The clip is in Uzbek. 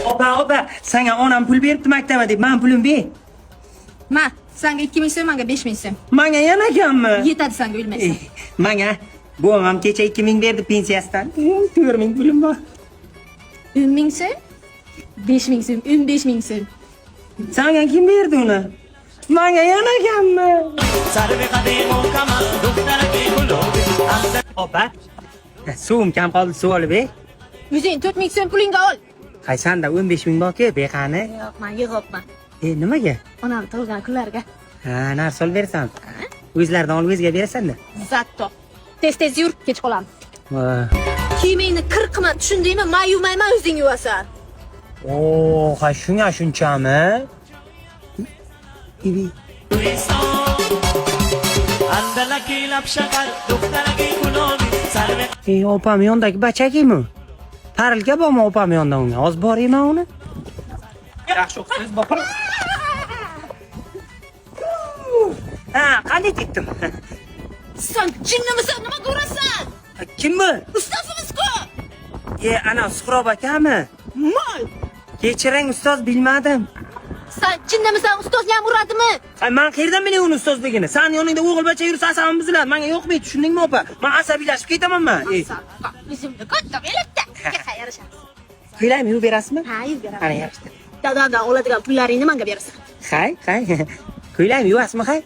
Opa, sana onam pul beribdi maktabga deb, men pulim ber. Ma, senga 2000 so'm, menga 5000 so'm. Menga yana kammi? Yetadi senga o'lmaysan. Menga buvim kecha 2000 berdi pensiyasidan. 4000 pulim bor. 10 so'm? 5000 so'm, 15000 so'm. Senga kim berdi uni? Menga yana kammi? Opa, suvim kam qoldi, suv olib ber. O'zing 4000 so'm pulingga ol. Qaysanda 15000 bor-ku, beqani. Yo'q, men yig'ibman. Nimaga? Onam tug'ilgan kunlarga. Ha, narsa olib bersan. O'zlaridan olib o'zga berasan-da. Zatto. Tez yur, kech qolaman. Kiyimingni kir qilma, tushundingmi? Men yuvmayman, o'zing yuvasan. Ha shunga shunchami? Ibi. Opam yondagi bachakimi? Parilga bormi opam yondan unga? Oz borayman uni. Yaxshi o'qisiz, bopir. Ha, qanday ketdim? Sen jinnimisan, nima ko'rasan? Kimmi? Ustozimiz-ku. Ana Suhrob akami? Mol. Kechiring ustoz, bilmadim. Sen jinnimisan, ustozni ham uradimi? Men qayerdan bilay uni ustozligini? Sen yoningda o'g'il bacha yursa asabim buziladi. Menga yo'qmaydi, tushundingmi opa? Men asabiylashib ketaman men. O'zimni katta belakda. Yarashamiz. Kuylaymi, yuvib berasizmi? Ha, yuvib beraman. Ana yaxshi. Dadadan oladigan pullaringni menga berasan. Hay. Kuylaymi, yuvasizmi, hay?